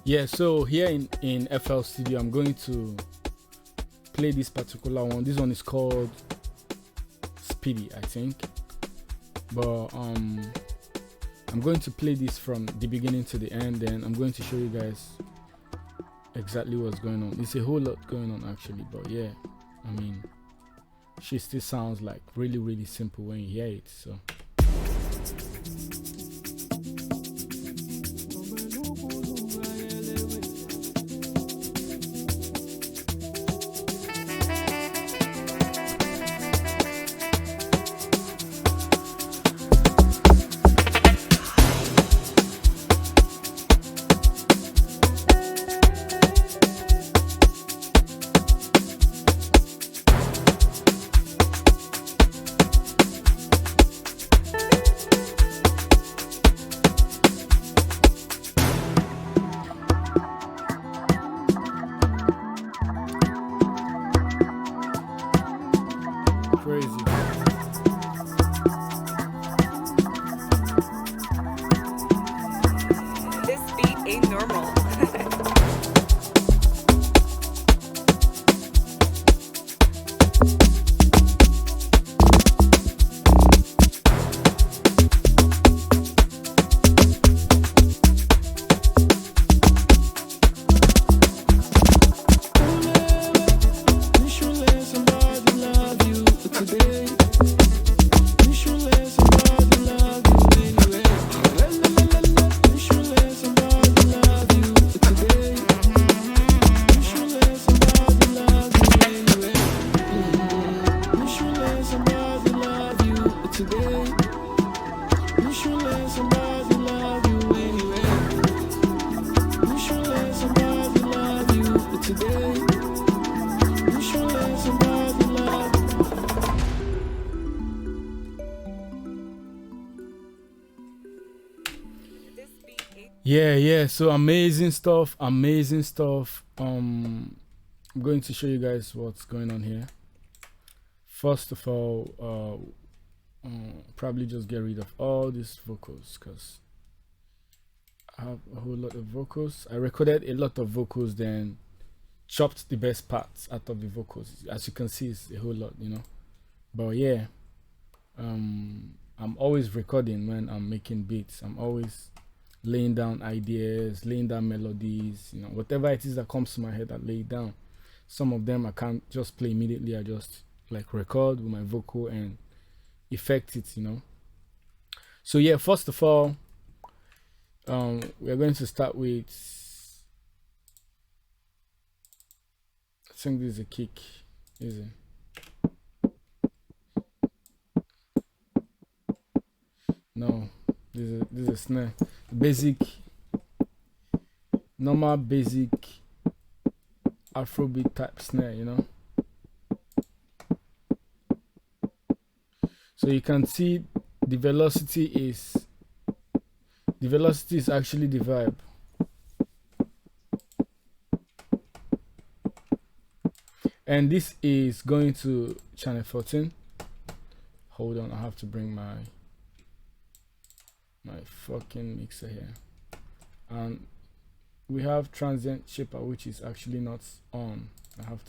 Yeah, so here in FL Studio, I'm going to play this particular one. This one is called Speedy, I think. But I'm going to play this from the beginning to the end, then I'm going to show you guys exactly what's going on. It's a whole lot going on actually, but yeah, I mean, she still sounds like really simple when you hear it, so. Crazy. This beat ain't normal. Yeah, so amazing stuff. I'm going to show you guys what's going on here. First of all, probably just get rid of all these vocals because I have a whole lot of vocals. I recorded a lot of vocals, then chopped the best parts out of the vocals. As you can see, it's a whole lot, you know. But yeah, I'm always recording when I'm making beats. I'm always laying down ideas, laying down melodies, you know, whatever it is that comes to my head, I lay it down. Some of them I can't just play immediately. I just like record with my vocal and effect it, you know. So yeah, first of all, we're going to start with, I think this is a kick, is it? No, this is a snare. Basic, normal basic Afrobeat type snare, you know. So you can see the velocity is actually the vibe. And this is going to channel 14. Hold on, I have to bring my fucking mixer here. And we have transient shaper, which is actually not on. I have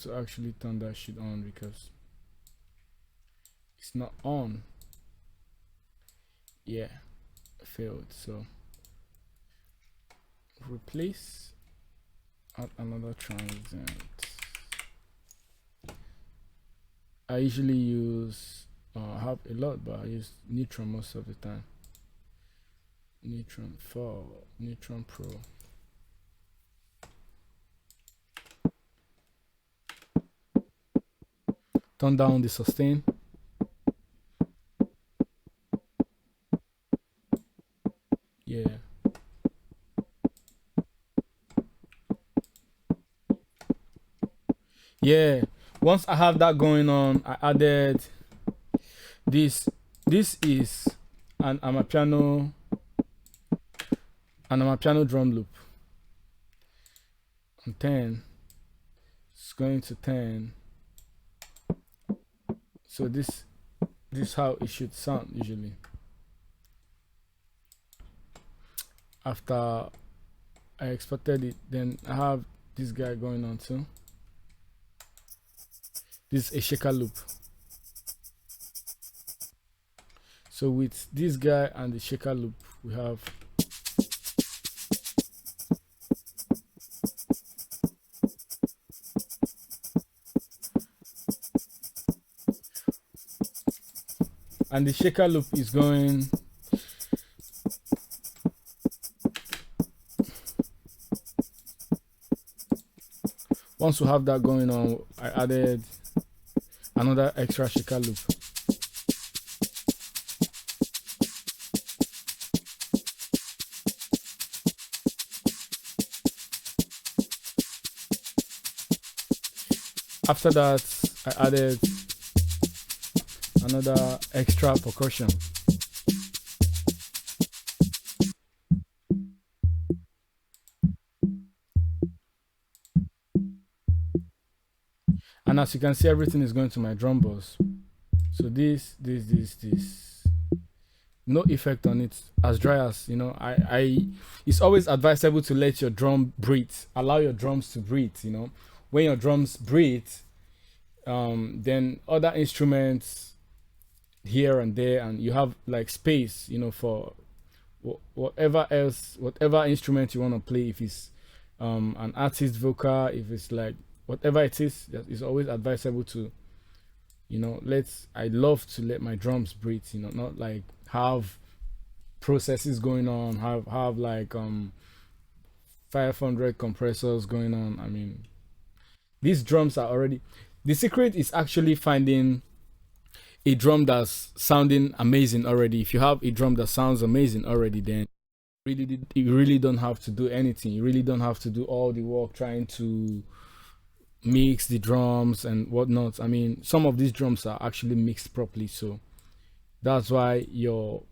to actually turn that shit on because it's not on. Yeah, failed. So replace, add another transient. I usually use I have a lot, but I use Neutron most of the time. Neutron 4, Neutron Pro. Turn down the sustain. Yeah. Yeah. Once I have that going on, I added this. This is an Ammapiano drum loop. On 10, it's going to 10. So this is how it should sound usually. after I exported it, then I have this guy going on too. This is a shaker loop. So with this guy and the shaker loop, we have and the shaker loop is going once we have that going on, I added another extra shaker loop. After that, I added another extra percussion. And as you can see, everything is going to my drum bus. So this, no effect on it, as dry as, you know. It's always advisable to let your drum breathe, allow your drums to breathe, you know. When your drums breathe, then other instruments here and there, and you have like space, you know, for whatever else, whatever instrument you want to play. If it's an artist vocal, if it's like whatever it is, it's always advisable to, you know, I love to let my drums breathe, you know, not like have processes going on, have like 500 compressors going on. I mean, these drums are already, the secret is actually finding a drum that's sounding amazing already. If you have a drum that sounds amazing already, then you really don't have to do anything. You really don't have to do all the work trying to mix the drums and whatnot. I mean, some of these drums are actually mixed properly, so that's why your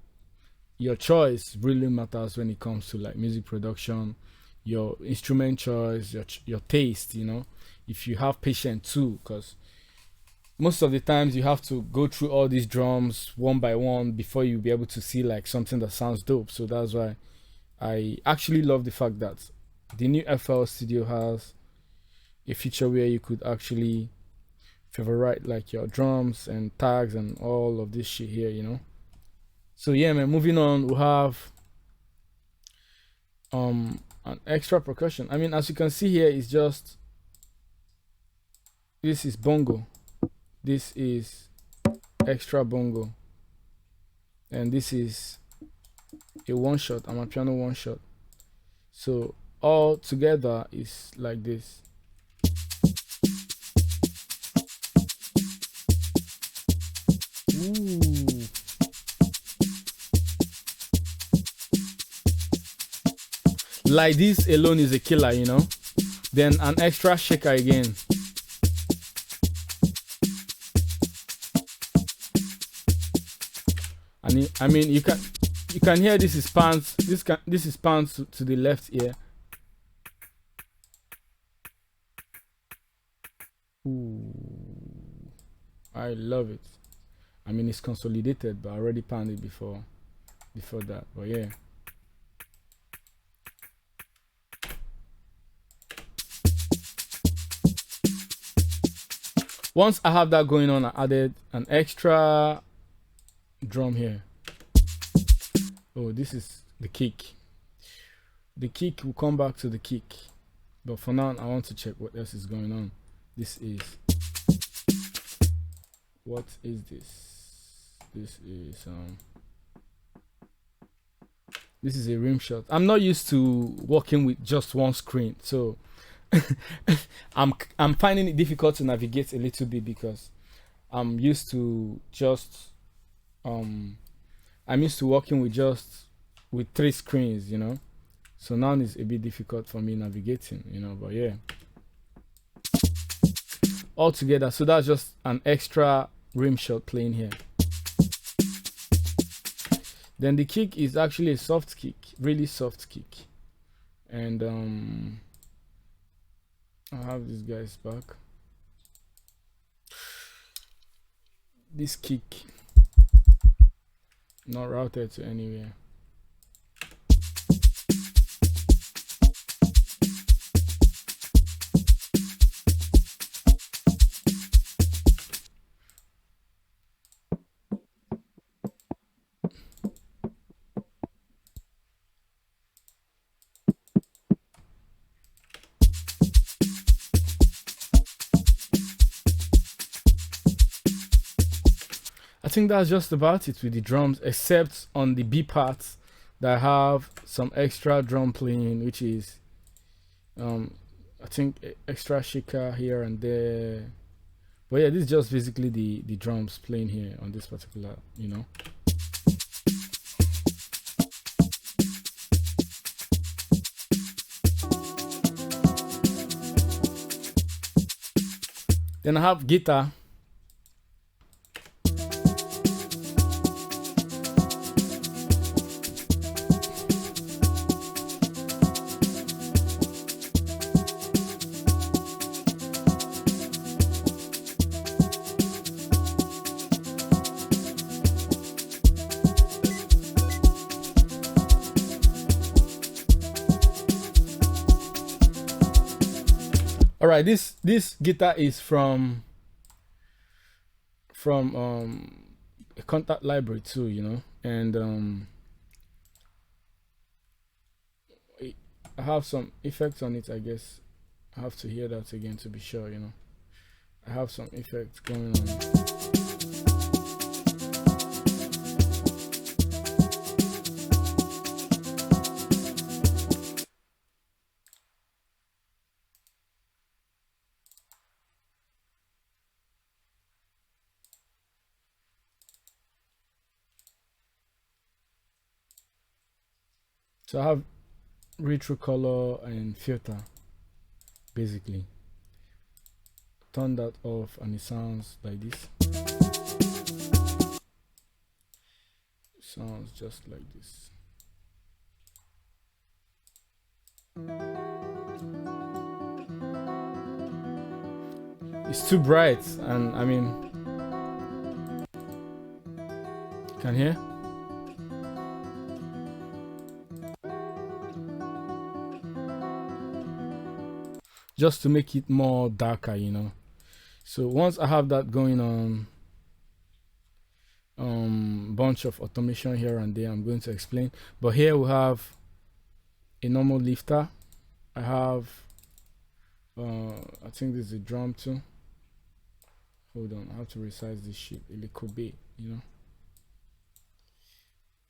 choice really matters when it comes to like music production, your instrument choice, your taste, you know. If you have patience too, because most of the times you have to go through all these drums one by one before you be able to see like something that sounds dope. So that's why I actually love the fact that the new FL Studio has a feature where you could actually favorite like your drums and tags and all of this shit here, you know. So yeah, man, moving on, we have an extra percussion. I mean, as you can see here, it's just, this is bongo, this is extra bongo, and this is a one shot, Ammapiano one shot. So all together is like this. Ooh. Like this alone is a killer, you know. Then an extra shaker again. And I mean, you can hear this is pans. This is pans to the left ear. Ooh, I love it. I mean, it's consolidated, but I already panned it before that. But yeah. Once I have that going on, I added an extra drum here. Oh, this is the kick. The kick will come back to the kick, but for now I want to check what else is going on. This is, what is this is a rim shot. I'm not used to working with just one screen, so I'm finding it difficult to navigate a little bit because I'm used to just I'm used to working with 3 screens, you know. So now it's a bit difficult for me navigating, you know. But yeah, all together, so that's just an extra rim shot playing here. Then the kick is actually a soft kick, really soft kick, and I'll have these guys back. This kick not routed to anywhere. think that's just about it with the drums, except on the B parts that have some extra drum playing, which is I think extra shaker here and there. But yeah, this is just basically the drums playing here on this particular, you know. Then I have guitar. All right, this guitar is from a contact library too, you know, and I have some effects on it. I guess I have to hear that again to be sure, you know. I have some effects going on. So I have retro color and filter, basically. Turn that off and it sounds like this. It sounds just like this. It's too bright, and I mean, can you hear? Just to make it more darker, you know. So once I have that going on, bunch of automation here and there, I'm going to explain. But here we have a normal lifter. I have I think this is a drum too. Hold on, I have to resize this shit a little bit, you know.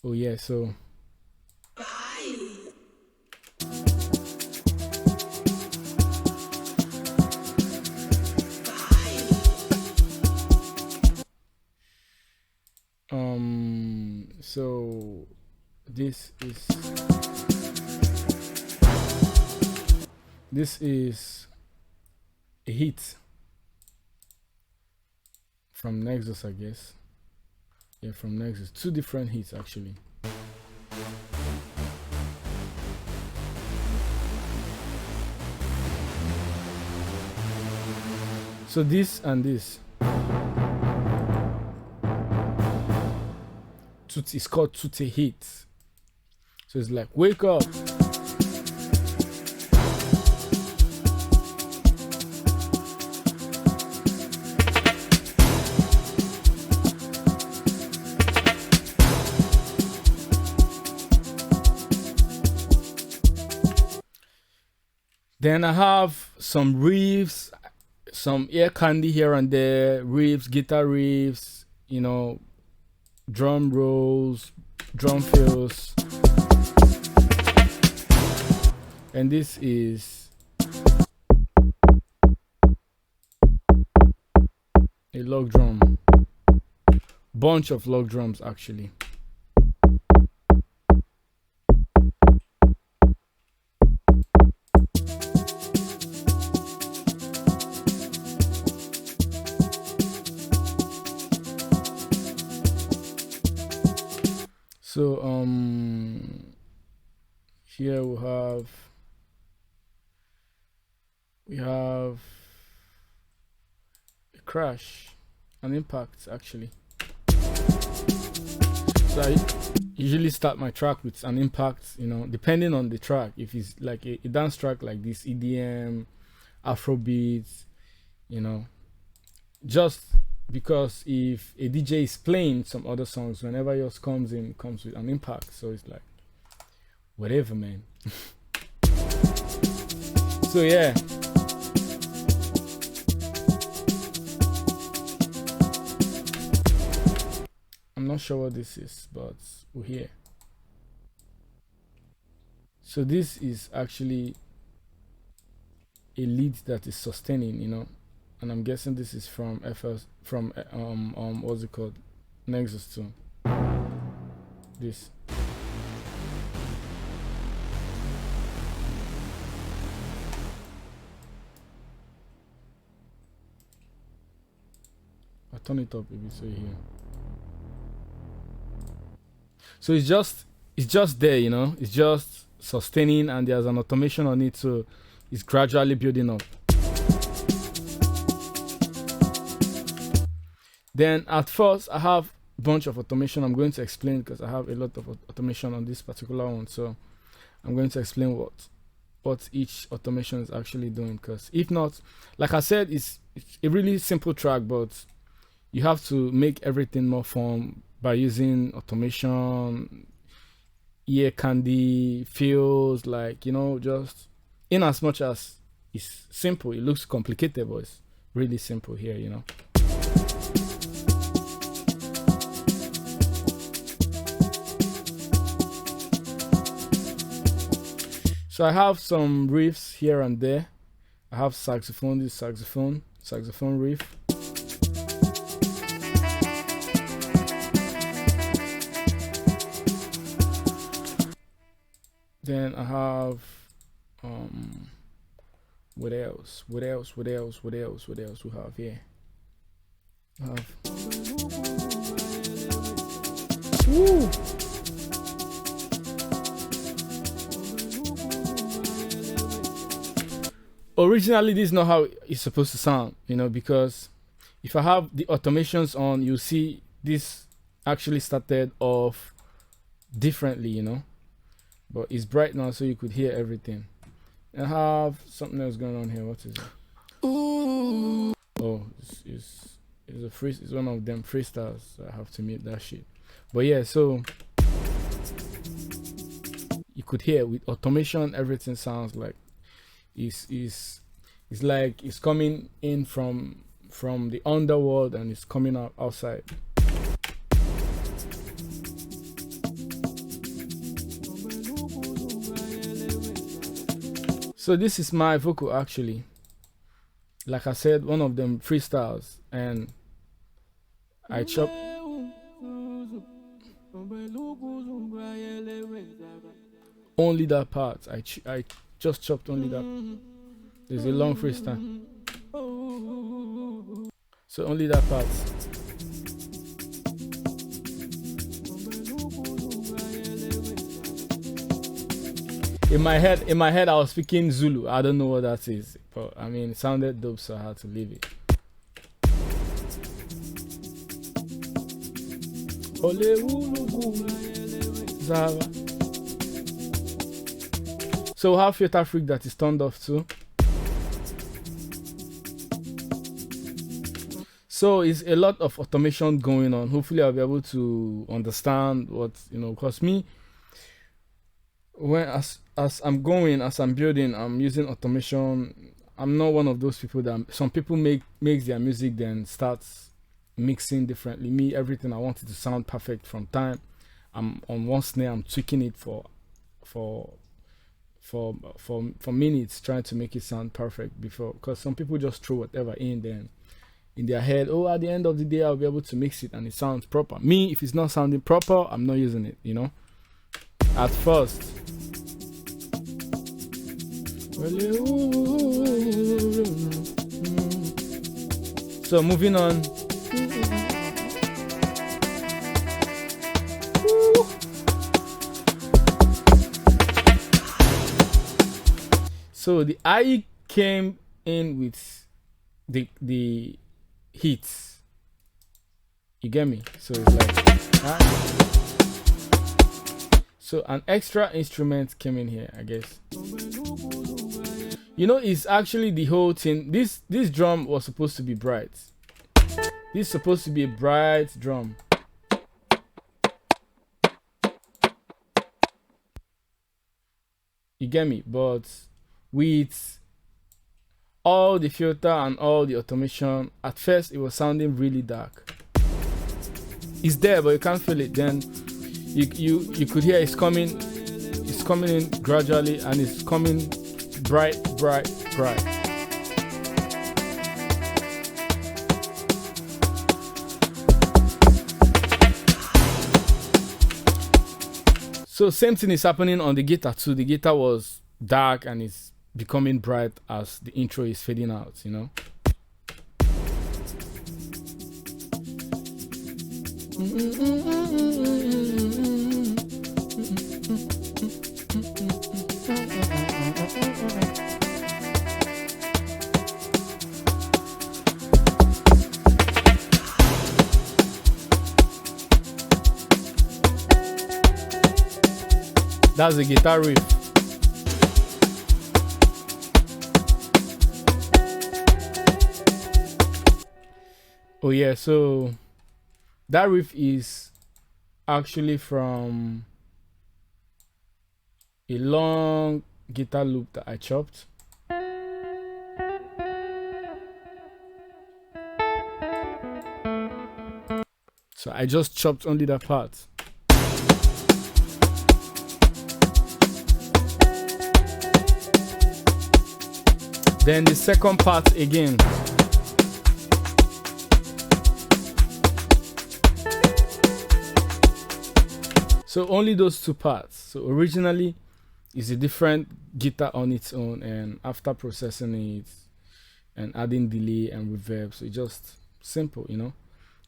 Oh yeah, so so this is a hit from Nexus, I guess. Yeah, from Nexus. Two different hits actually. So this and this. It's called Tutti hit. So it's like wake up. Then I have some riffs, some ear candy here and there, riffs, guitar riffs, you know, drum rolls, drum fills, and this is a log drum, bunch of log drums actually. So here we have a crash, an impact actually. So I usually start my track with an impact, you know, depending on the track. If it's like a dance track like this, EDM, Afrobeats, you know, just because if a DJ is playing some other songs, whenever yours comes in, it comes with an impact. So it's like whatever, man. So yeah, I'm not sure what this is, but we're here. So this is actually a lead that is sustaining, you know, and I'm guessing this is from what's it called, Nexus 2. This. I'll turn it up a bit so you hear. So it's just there, you know, it's just sustaining, and there's an automation on it, so it's gradually building up. Then at first I have a bunch of automation. I'm going to explain because I have a lot of automation on this particular one, so I'm going to explain what each automation is actually doing, because if not, like I said, it's a really simple track, but you have to make everything more fun by using automation, ear candy, feels, like, you know, just in as much as it's simple, it looks complicated, but it's really simple here, you know. So I have some riffs here and there. I have saxophone, this saxophone riff. Then I have what else we have here? I have woo. Originally this is not how it's supposed to sound, you know, because if I have the automations on, you see this actually started off differently, you know, but it's bright now so you could hear everything. I have something else going on here. What is it? Ooh. Oh, it's a free, it's one of them freestyles, so I have to mute that shit. But yeah, so you could hear with automation everything sounds like it's like it's coming in from the underworld and it's coming out outside. So this is my vocal actually. Like I said, one of them freestyles, and I chop only that part. I just chopped only that. There's a long freestyle, so only that part. In my head I was speaking Zulu. I don't know what that is, but I mean it sounded dope, so I had to leave it. So we have Filter Freak that is turned off too. So it's a lot of automation going on. Hopefully I'll be able to understand what, you know, because me, when as I'm building, I'm using automation. I'm not one of those people that some people makes their music then starts mixing differently. Me, everything I want it to sound perfect from time. I'm on one snare, I'm tweaking it for minutes, trying to make it sound perfect before, because some people just throw whatever in then in their head. Oh, at the end of the day I'll be able to mix it and it sounds proper. Me, if it's not sounding proper, I'm not using it, you know, at first. So moving on. So the IE came in with the hits. You get me? So it's like so an extra instrument came in here, I guess. You know, it's actually the whole thing. This drum was supposed to be bright. This is supposed to be a bright drum. You get me? But with all the filter and all the automation, at first it was sounding really dark. it's there, but you can't feel it. Then you could hear it's coming in gradually, and it's coming bright. So same thing is happening on the guitar too. The guitar was dark and it's becoming bright as the intro is fading out, you know. That's the guitar riff. Oh yeah, so that riff is actually from a long guitar loop that I chopped. So I just chopped only that part. Then the second part again. So only those two parts. So originally it's a different guitar on its own, and after processing it and adding delay and reverb, so it's just simple, you know.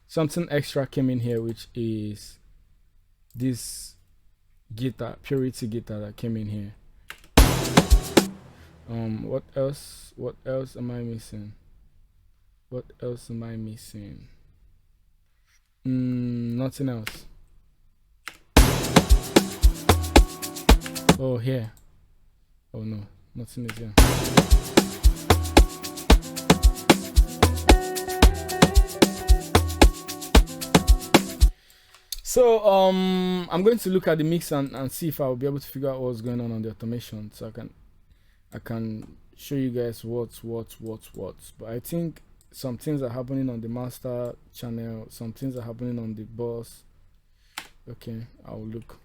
Something extra came in here, which is this guitar, Purity guitar that came in here. What else am I missing? Nothing else. Oh, here. Oh no, nothing is here. So I'm going to look at the mix and see if I'll be able to figure out what's going on the automation, so I can show you guys what's. But I think some things are happening on the master channel, some things are happening on the bus. Okay, I'll look.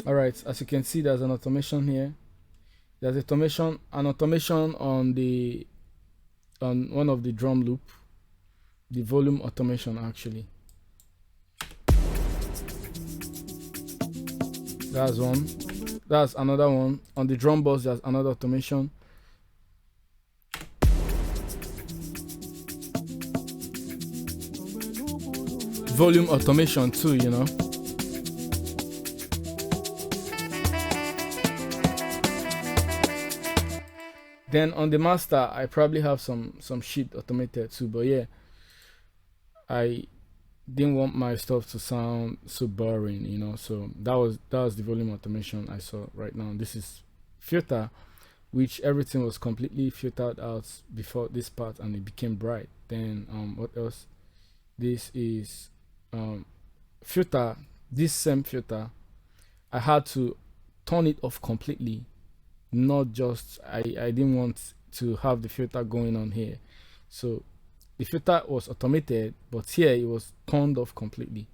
Alright, as you can see, there's an automation here. There's an automation on one of the drum loop, the volume automation actually. That's one. That's another one. On the drum bus, there's another automation. Volume automation too, you know. Then on the master, I probably have some shit automated too, but yeah, I didn't want my stuff to sound so boring, you know. So that was the volume automation I saw right now. This is filter, which everything was completely filtered out before this part, and it became bright. Then what else? This is filter. This same filter, I had to turn it off completely. Not just I didn't want to have the filter going on here, so the filter was automated, but here it was turned off completely,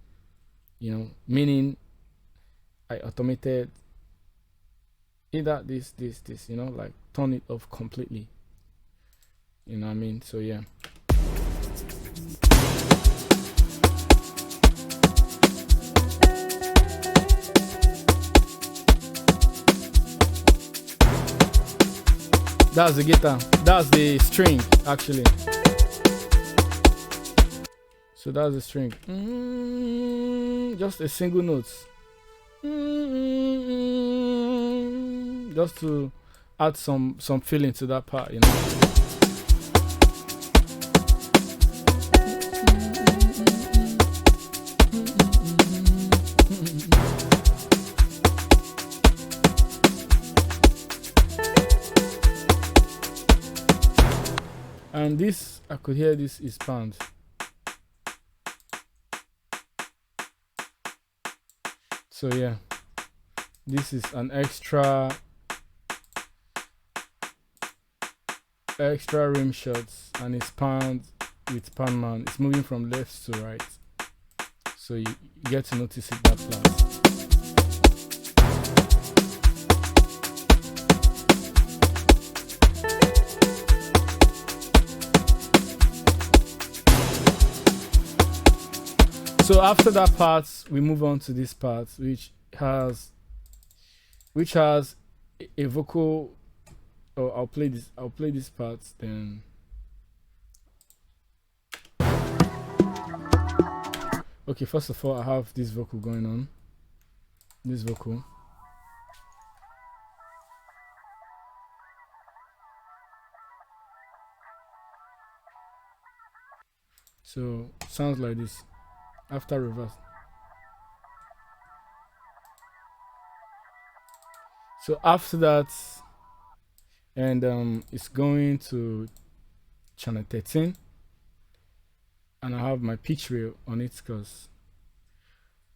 you know, meaning I automated either this, you know, like turn it off completely, you know what I mean. So yeah, that's the guitar, that's the string actually. So that's the string. Just a single note. Just to add some feeling to that part, you know. And this, I could hear this is panned. So yeah, this is an extra extra rim shots, and it's panned with pan man. It's moving from left to right, so you get to notice it that fast. So after that part, we move on to this part, which has a vocal. Oh, I'll play this part then. Okay, first of all, I have this vocal going on. This vocal. So sounds like this after reverse. So after that, and it's going to channel 13, and I have my pitch rail on it because,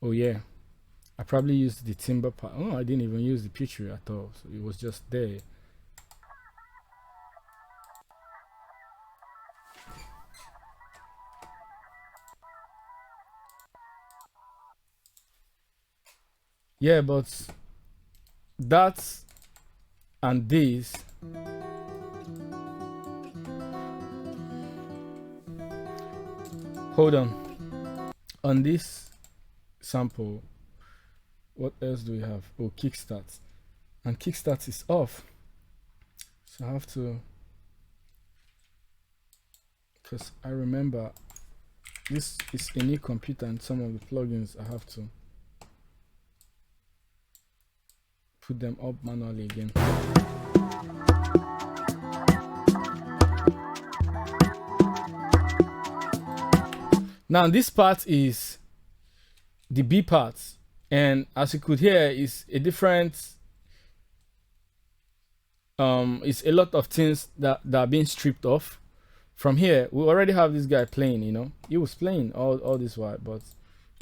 oh yeah, I probably used the timbre part. Oh, I didn't even use the pitch rail at all, so it was just there. Yeah, but that and this hold on this sample. What else do we have? Oh, kickstart, and kickstart is off, so I have to, because I remember this is a new computer and some of the plugins I have to put them up manually again. Now this part is the B part, and as you could hear, is a different it's a lot of things that are being stripped off. From here we already have this guy playing, you know, he was playing all this while, but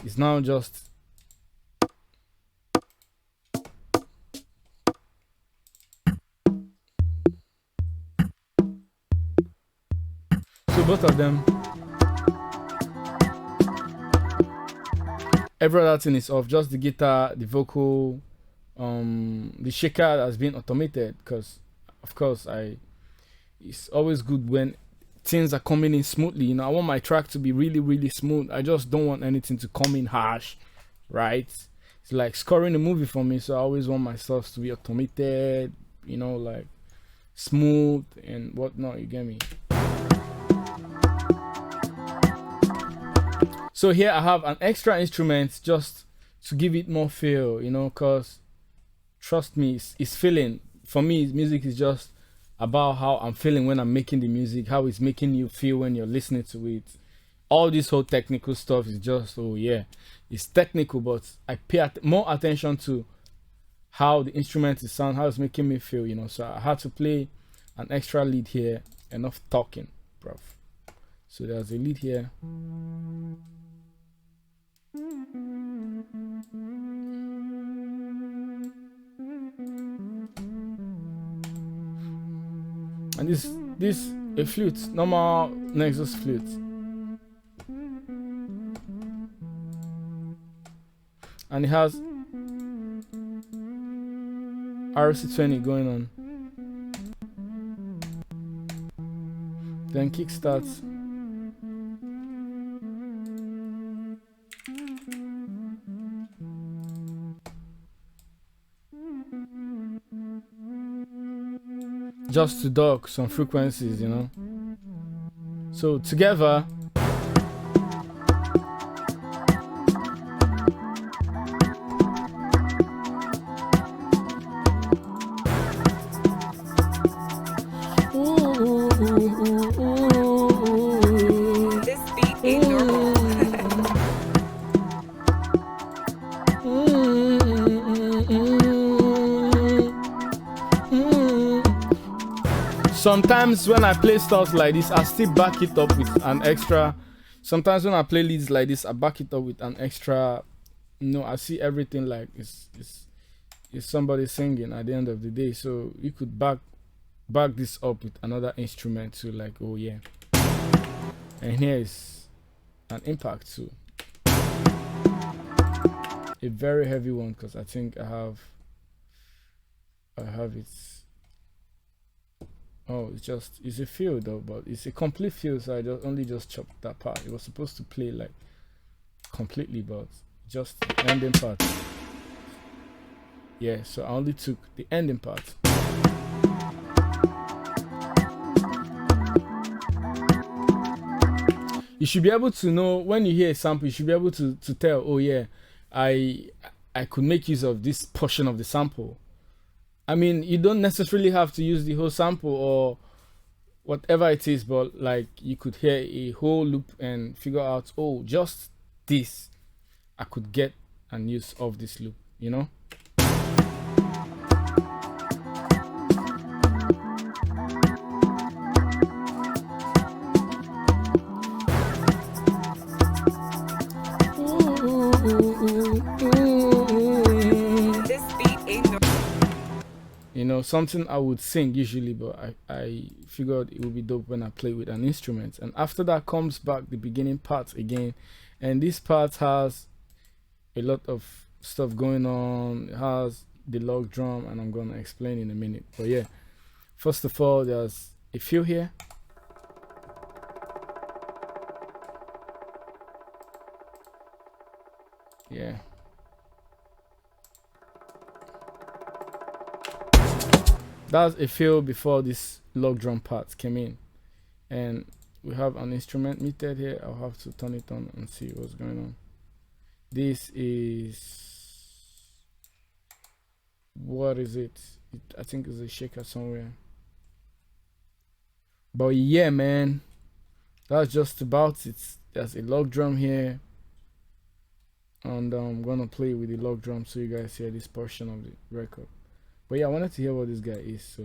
it's now just so both of them, every other thing is off, just the guitar, the vocal, the shaker has been automated, because of course it's always good when things are coming in smoothly, you know. I want my track to be really smooth. I just don't want anything to come in harsh, right? It's like scoring a movie for me, so I always want my stuff to be automated, you know, like smooth and whatnot, you get me? So here I have an extra instrument just to give it more feel, you know, because trust me, it's feeling. For me, music is just about how I'm feeling when I'm making the music, how it's making you feel when you're listening to it. All this whole technical stuff is just, oh yeah, it's technical, but I pay more attention to how the instrument is sound, how it's making me feel, you know. So I had to play an extra lead here. Enough talking, bruv. So there's a lead here. And this a flute, normal Nexus flute. And it has RC20 going on. Then kick starts. Just to dock some frequencies, you know. So together This beat ain't normal. sometimes when I play stuff like this, I still back it up with an extra. Sometimes when I play leads like this, I back it up with an extra. You know, I see everything like it's somebody singing at the end of the day. So you could back back this up with another instrument too, like, oh yeah. And here is an impact too, a very heavy one, because I think I have it. Oh, it's a fill though, but it's a complete fill, so I just chopped that part. It was supposed to play like completely, but just the ending part. Yeah, so I only took the ending part. You should be able to know when you hear a sample. You should be able to tell, oh yeah, I could make use of this portion of the sample. I mean, you don't necessarily have to use the whole sample or whatever it is, but like you could hear a whole loop and figure out, oh, just this I could get and use of this loop, you know. You know, something I would sing usually, but I figured it would be dope when I play with an instrument. And after that comes back the beginning part again, and this part has a lot of stuff going on. It has the log drum, and I'm gonna explain in a minute. But yeah, first of all, there's a fill here. Yeah. That's a fill before this log drum part came in. And we have an instrument muted here. I'll have to turn it on and see what's going on. This is, what is it? I think it's a shaker somewhere. But yeah, man, that's just about it. There's a log drum here, and I'm gonna play with the log drum so you guys hear this portion of the record. But yeah, I wanted to hear what this guy is, so.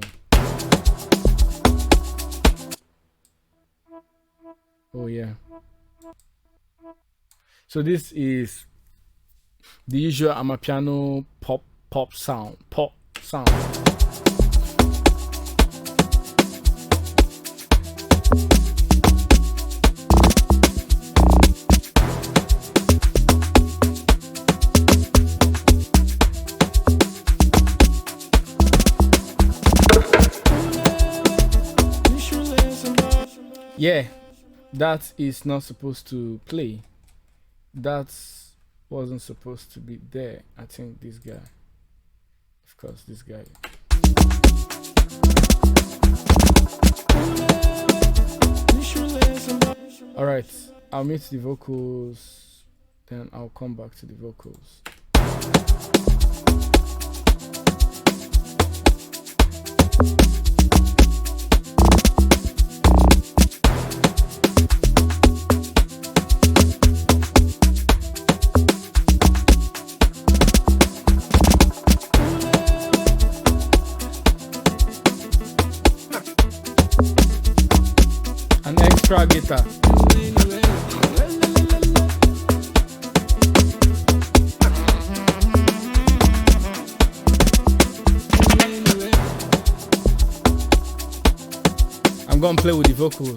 Oh yeah. So this is the usual Ammapiano pop sound. Yeah, that is not supposed to play. That wasn't supposed to be there. I think this guy, of course, this guy. All right, I'll mute the vocals, then I'll come back to the vocals. An extra guitar. I'm gonna play with the vocals.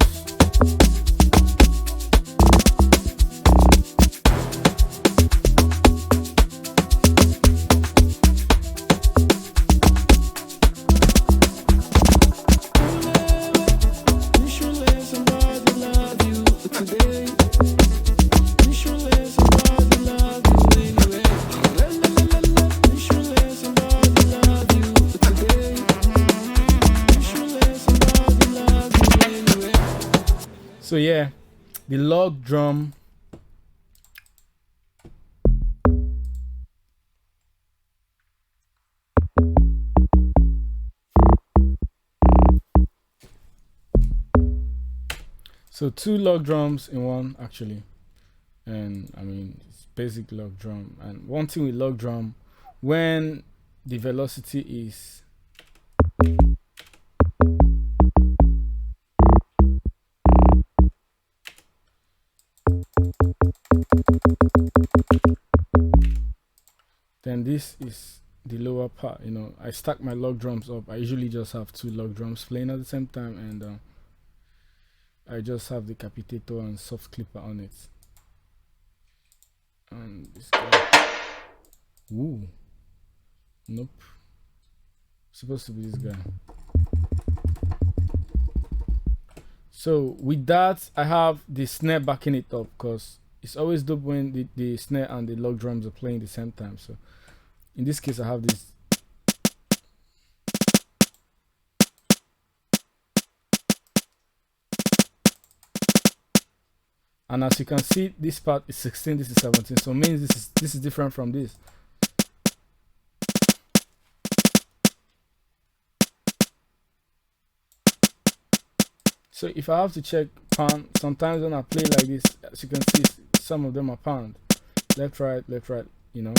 So yeah, the log drum. So two log drums in one actually. And I mean, it's basic log drum. And one thing with log drum, when the velocity is then this is the lower part. You know, I stack my log drums up. I usually just have 2 log drums playing at the same time, and I just have the capitator and soft clipper on it. And this guy, ooh, nope, supposed to be this guy. So with that, I have the snare backing it up, because it's always dope when the snare and the log drums are playing at the same time. So in this case, I have this. And as you can see, this part is 16, this is 17. So it means this is different from this. So if I have to check pound, sometimes when I play like this, as you can see, some of them are pound. Left, right, you know.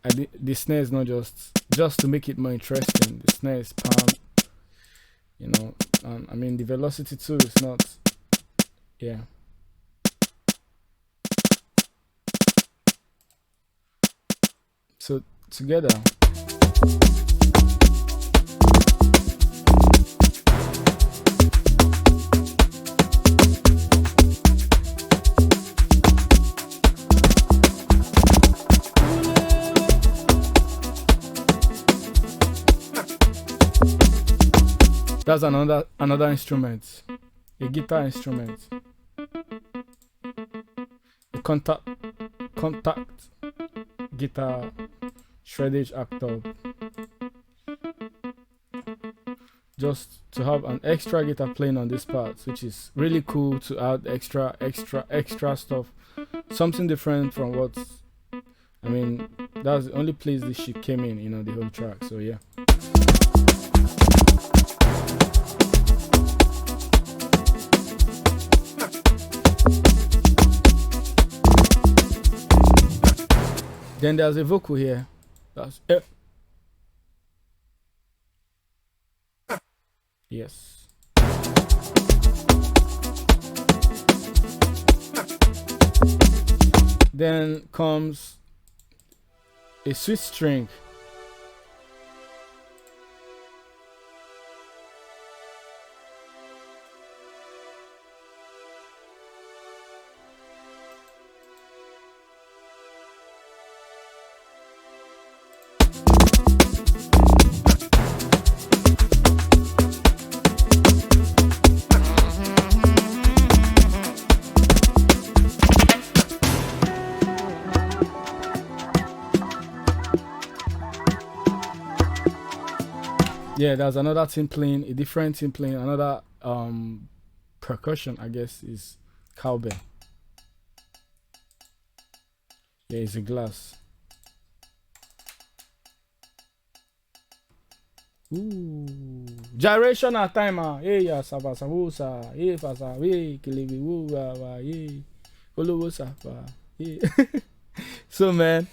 The snare is not just to make it more interesting. The snare is pound, you know. And I mean, the velocity too is not, yeah. So together, that's another instrument, a guitar instrument, a contact guitar shreddage octave, just to have an extra guitar playing on this part, which is really cool, to add extra stuff, something different from what, I mean, that's the only place this shit came in, you know, the whole track. So yeah. Then there's a vocal here. That's it. Yes. Then comes a sweet string. Yeah, there's another team playing, a different team playing, another percussion, I guess, is cowbell. Yeah, it's a glass. Ooh, gyrational timer. Hey, ya sabasa wusa. Hey, fasa. Hey, kilibi wuwa. Hey, kolowo safa. Hey. So man,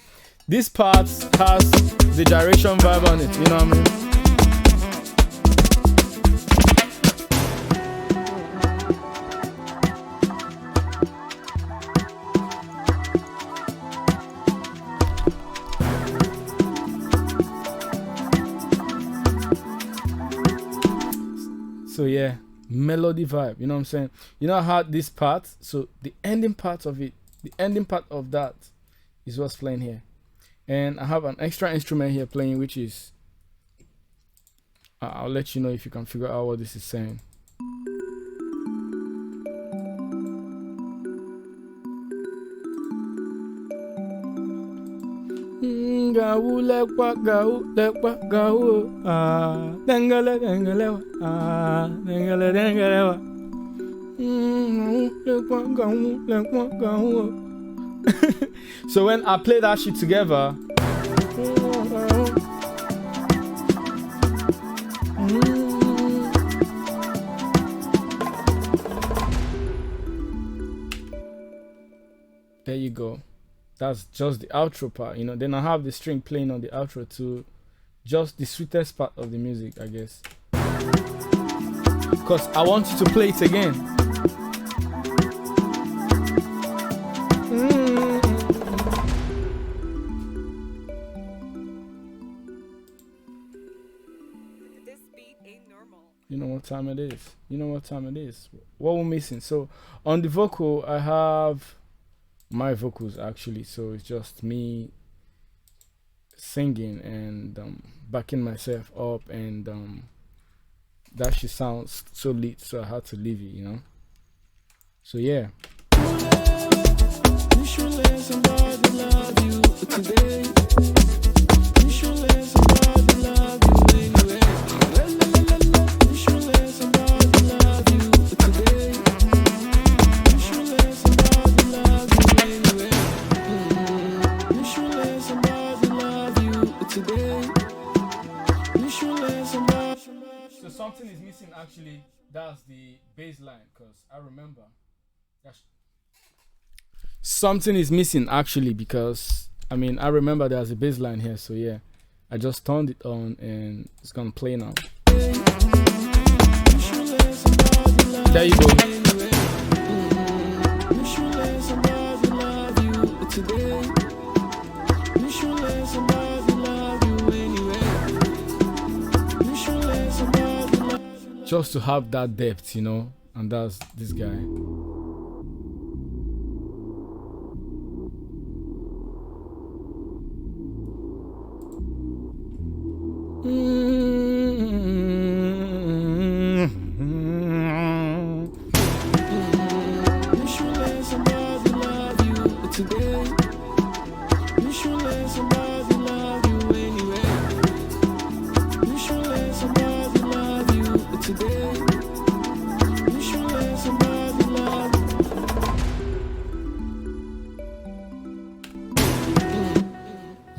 this part has the gyration vibe on it. You know what I mean? So yeah, melody vibe, you know what I'm saying? You know how this part, so the ending part of it, the ending part of that is what's playing here. And I have an extra instrument here playing, which is, I'll let you know if you can figure out what this is saying. Gau lekwa gau dengale wa lekwa gau. So when I play that shit together, there you go. That's just the outro part, you know. Then I have the string playing on the outro too. Just the sweetest part of the music, I guess. Because I want you to play it again. know what time it is. You know what time it is. What we're missing. So on the vocal, I have my vocals actually. So it's just me singing and backing myself up, and that she sounds so lit, so I had to leave it, you know. So yeah. You should let somebody love you today. You should let somebody love you anyway. You should let somebody love you today. You should let somebody love you anyway. You should let somebody love you today. You should let somebody. So something is missing actually. That's the bass line, because I remember. Something is missing actually, because I mean I remember there's a bass line here, so yeah, I just turned it on and it's gonna play now. There you go. Just to have that depth, you know, and that's this guy.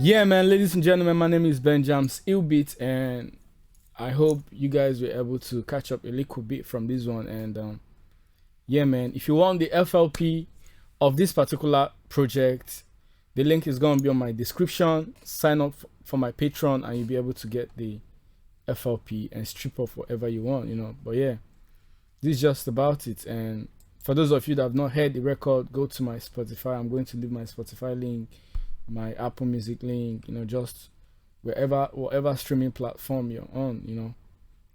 Yeah, man, ladies and gentlemen, my name is Benjam's Illbeat, and I hope you guys were able to catch up a little bit from this one. And yeah, man, if you want the FLP of this particular project, the link is going to be on my description. Sign up for my Patreon and you'll be able to get the FLP and strip off whatever you want, you know. But yeah, this is just about it. And for those of you that have not heard the record, go to my Spotify. I'm going to leave my Spotify link, my Apple Music link, you know, just whatever streaming platform you're on, you know,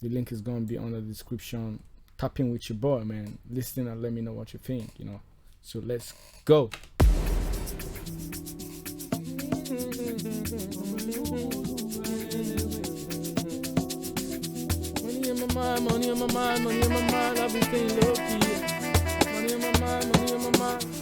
the link is going to be on the description. Tap in with your boy, man. Listen and let me know what you think, you know. So let's go. Money in my mind, money in my mind, money in my mind. I've been staying low key. Money in my mind, money in my mind.